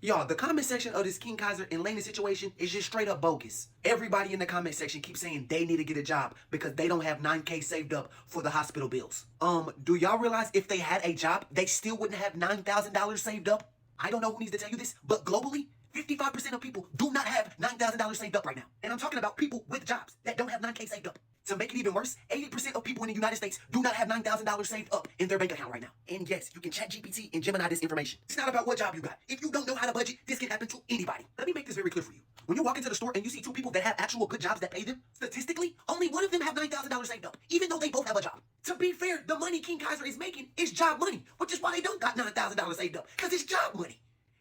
Y'all, the comment section of this King Kaiser and Laina situation is just straight up bogus. Everybody in the comment section keeps saying they need to get a job because they don't have 9K saved up for the hospital bills. Do y'all realize if they had a job, they still wouldn't have $9,000 saved up? I don't know who needs to tell you this, but globally, 55% of people do not have $9,000 saved up right now. And I'm talking about people with jobs that don't have 9K saved up. To make it even worse, 80% of people in the United States do not have $9,000 saved up in their bank account right now. And yes, you can chat GPT and Gemini this information. It's not about what job you got. If you don't know how to budget, this can happen to anybody. Let me make this very clear for you. When you walk into the store and you see two people that have actual good jobs that pay them, statistically, only one of them have $9,000 saved up, even though they both have a job. To be fair, the money King Kaiser is making is job money, which is why they don't got $9,000 saved up, because it's job money.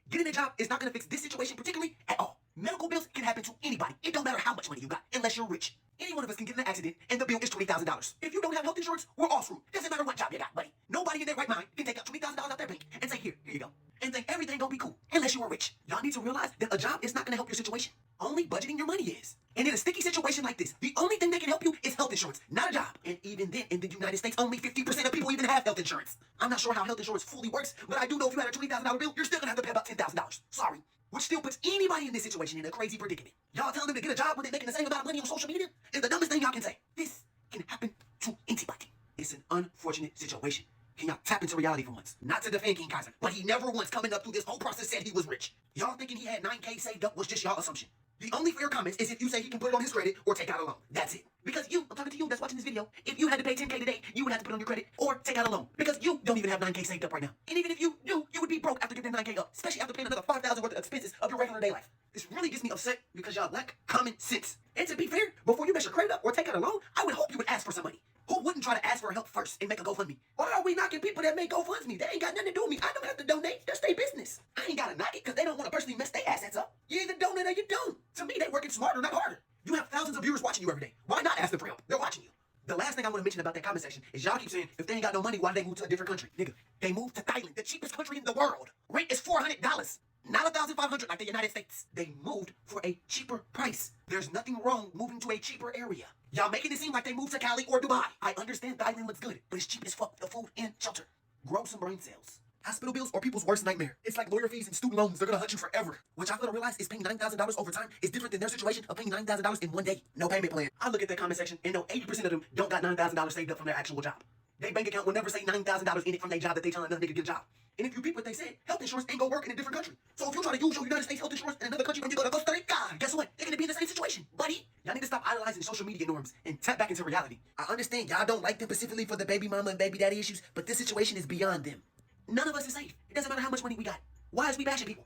Getting a job is not going to fix this situation particularly at all. Medical bills can happen to anybody. It don't matter how much money you got, unless you're rich. Any one of us can get in an accident and the bill is $20,000. If you don't have health insurance, we're all screwed. Doesn't matter what job you got, buddy. Nobody in their right mind can take out $20,000 out their bank and say, here you go. And think everything gonna be cool, unless you are rich. Y'all need to realize that a job is not gonna help your situation. Only budgeting your money is. And in a sticky situation like this, the only thing that can help you is health insurance, not a job. And even then, in the United States, only 50% of people even have health insurance. I'm not sure how health insurance fully works, but I do know if you had a $20,000 bill, you're still gonna have to pay about $10,000. Sorry. Which still puts anybody in this situation in a crazy predicament. Y'all telling them to get a job when they're making the same amount of money on social media is the dumbest thing y'all can say. This can happen to anybody. It's an unfortunate situation. Can y'all tap into reality for once? Not to defend King Kaiser, but he never once coming up through this whole process said he was rich. Y'all thinking he had 9K saved up was just y'all assumption. The only fair comments is if you say he can put it on his credit or take out a loan. That's it. Because you, I'm talking to you that's watching this video, if you had to pay 10K today, you would have to put it on your credit or take out a loan. Because you don't even have 9K saved up right now. And even if you do, you would be broke after giving 9K up, especially after paying another $5,000 worth of expenses of your regular day life. This really gets me upset because y'all lack common sense. And to be fair, before you mess your credit up or take out a loan, I would hope you would ask for some money. Who wouldn't try to ask for help first and make a GoFundMe? Why are we knocking people that make GoFundMe? They ain't got nothing to do with me. I don't have to donate. That's their business. I ain't got to knock it because they don't want to personally mess their assets up. You either donate or you don't. To me, they working smarter, not harder. You have thousands of viewers watching you every day. Why not ask them for help? They're watching you. The last thing I want to mention about that comment section is y'all keep saying, if they ain't got no money, why do they move to a different country? Nigga, they moved to Thailand, the cheapest country in the world. Rent is $400. Not $1,500 like the United States. They moved for a cheaper price. There's nothing wrong moving to a cheaper area. Y'all making it seem like they moved to Cali or Dubai. I understand Thailand looks good, but it's cheap as fuck. The food and shelter. Grow some brain cells. Hospital bills are people's worst nightmare. It's like lawyer fees and student loans. They're gonna hunt you forever. What y'all gotta realize is paying $9,000 over time is different than their situation of paying $9,000 in one day. No payment plan. I look at that comment section and know 80% of them don't got $9,000 saved up from their actual job. Their bank account will never say $9,000 in it from their job that they telling another nigga to get a job. And if you peep what they said, health insurance ain't gonna work in a different country. So if you try to use your United States health insurance in another country when you go to Costa Rica, guess what? They're gonna be in the same situation, buddy. Y'all need to stop idolizing social media norms and tap back into reality. I understand y'all don't like them specifically for the baby mama and baby daddy issues, but this situation is beyond them. None of us is safe. It doesn't matter how much money we got. Why is we bashing people?